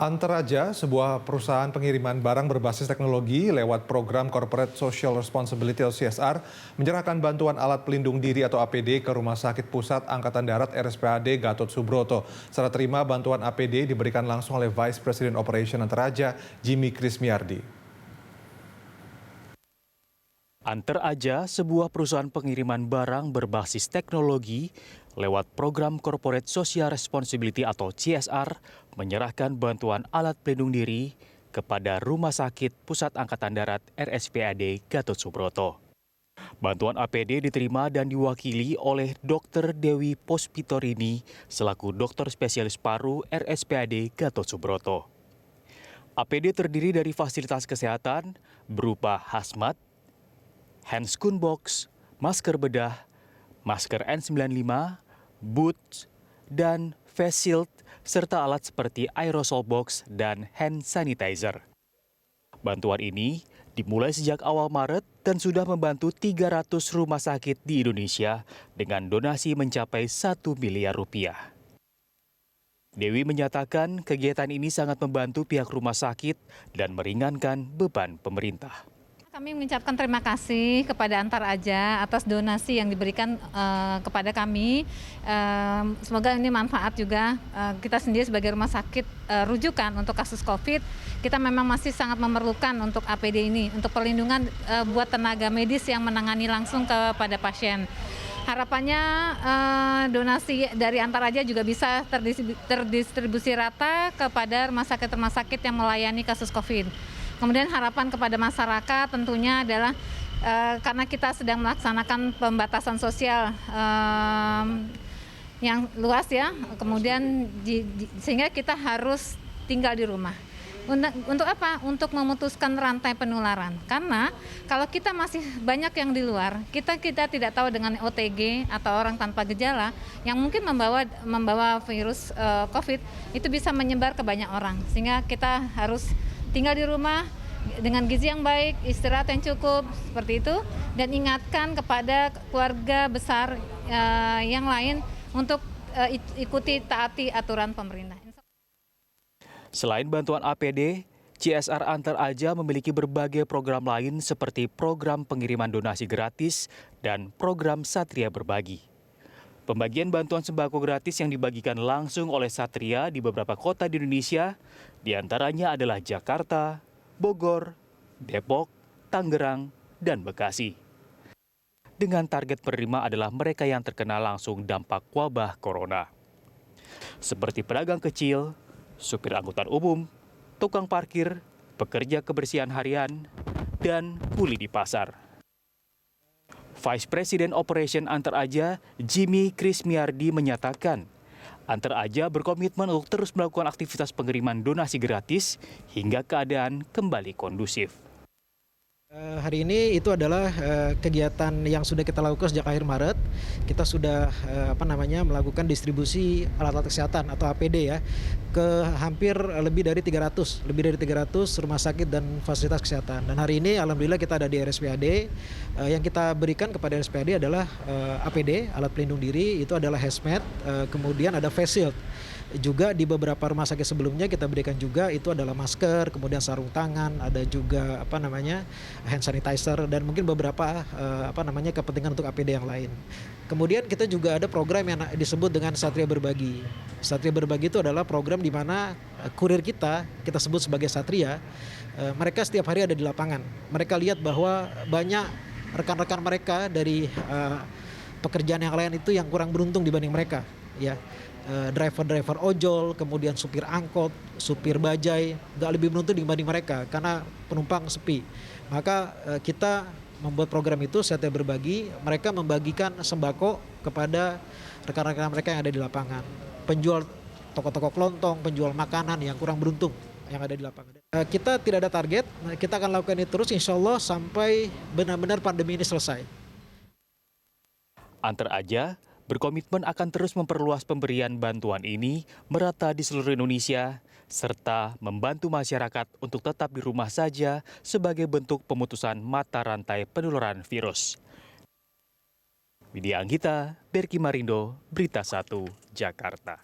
Anteraja, sebuah perusahaan pengiriman barang berbasis teknologi lewat program Corporate Social Responsibility atau CSR, menyerahkan bantuan alat pelindung diri atau APD ke Rumah Sakit Pusat Angkatan Darat RSPAD Gatot Subroto. Serah terima bantuan APD diberikan langsung oleh Vice President Operation Anteraja, Jimmy Krismiardi. Anteraja, sebuah perusahaan pengiriman barang berbasis teknologi lewat program Corporate Social Responsibility atau CSR, menyerahkan bantuan alat pelindung diri kepada Rumah Sakit Pusat Angkatan Darat RSPAD Gatot Subroto. Bantuan APD diterima dan diwakili oleh Dr. Dewi Pospitorini selaku dokter spesialis paru RSPAD Gatot Subroto. APD terdiri dari fasilitas kesehatan berupa hazmat, handscoon box, masker bedah, masker N95, boots, dan face shield, serta alat seperti aerosol box dan hand sanitizer. Bantuan ini dimulai sejak awal Maret dan sudah membantu 300 rumah sakit di Indonesia dengan donasi mencapai 1 miliar rupiah. Dewi menyatakan kegiatan ini sangat membantu pihak rumah sakit dan meringankan beban pemerintah. Kami mengucapkan terima kasih kepada Anteraja atas donasi yang diberikan kepada kami. Semoga ini manfaat juga. Kita sendiri sebagai rumah sakit rujukan untuk kasus COVID, kita memang masih sangat memerlukan untuk APD ini, untuk perlindungan buat tenaga medis yang menangani langsung kepada pasien. Harapannya donasi dari Anteraja juga bisa terdistribusi rata kepada rumah sakit yang melayani kasus COVID. Kemudian harapan kepada masyarakat tentunya adalah karena kita sedang melaksanakan pembatasan sosial yang luas ya, kemudian sehingga kita harus tinggal di rumah. Untuk apa? Untuk memutuskan rantai penularan. Karena kalau kita masih banyak yang di luar, kita tidak tahu dengan OTG atau orang tanpa gejala yang mungkin membawa virus COVID itu bisa menyebar ke banyak orang. Sehingga kita harus tinggal di rumah dengan gizi yang baik, istirahat yang cukup, seperti itu. Dan ingatkan kepada keluarga besar yang lain untuk ikuti taati aturan pemerintah. Selain bantuan APD, CSR Anteraja memiliki berbagai program lain seperti program pengiriman donasi gratis dan program Satria Berbagi. Pembagian bantuan sembako gratis yang dibagikan langsung oleh Satria di beberapa kota di Indonesia, diantaranya adalah Jakarta, Bogor, Depok, Tangerang, dan Bekasi. Dengan target penerima adalah mereka yang terkena langsung dampak wabah corona. Seperti pedagang kecil, supir angkutan umum, tukang parkir, pekerja kebersihan harian, dan kuli di pasar. Vice President Operation Anteraja, Jimmy Krismiardi menyatakan, Anteraja berkomitmen untuk terus melakukan aktivitas pengiriman donasi gratis hingga keadaan kembali kondusif. Hari ini itu adalah kegiatan yang sudah kita lakukan sejak akhir Maret. Kita sudah melakukan distribusi alat-alat kesehatan atau APD ya ke hampir lebih dari 300 rumah sakit dan fasilitas kesehatan. Dan hari ini alhamdulillah kita ada di RSPAD. Yang kita berikan kepada RSPAD adalah APD, alat pelindung diri, itu adalah hazmat, kemudian ada face shield. Juga di beberapa rumah sakit sebelumnya kita berikan juga itu adalah masker, kemudian sarung tangan, ada juga hand sanitizer dan mungkin beberapa kepentingan untuk APD yang lain. Kemudian kita juga ada program yang disebut dengan Satria Berbagi. Satria Berbagi itu adalah program di mana kurir kita sebut sebagai Satria, mereka setiap hari ada di lapangan. Mereka lihat bahwa banyak rekan-rekan mereka dari pekerjaan yang lain itu yang kurang beruntung dibanding mereka, ya. Driver ojol, kemudian supir angkot, supir bajai, nggak lebih beruntung dibanding mereka karena penumpang sepi. Maka kita membuat program itu Satria Berbagi, mereka membagikan sembako kepada rekan-rekan mereka yang ada di lapangan. Penjual toko-toko kelontong, penjual makanan yang kurang beruntung yang ada di lapangan. Kita tidak ada target, kita akan lakukan ini terus insya Allah sampai benar-benar pandemi ini selesai. Anteraja berkomitmen akan terus memperluas pemberian bantuan ini merata di seluruh Indonesia, serta membantu masyarakat untuk tetap di rumah saja sebagai bentuk pemutusan mata rantai penularan virus. Widya Anggita, Berki Marindo, Berita 1, Jakarta.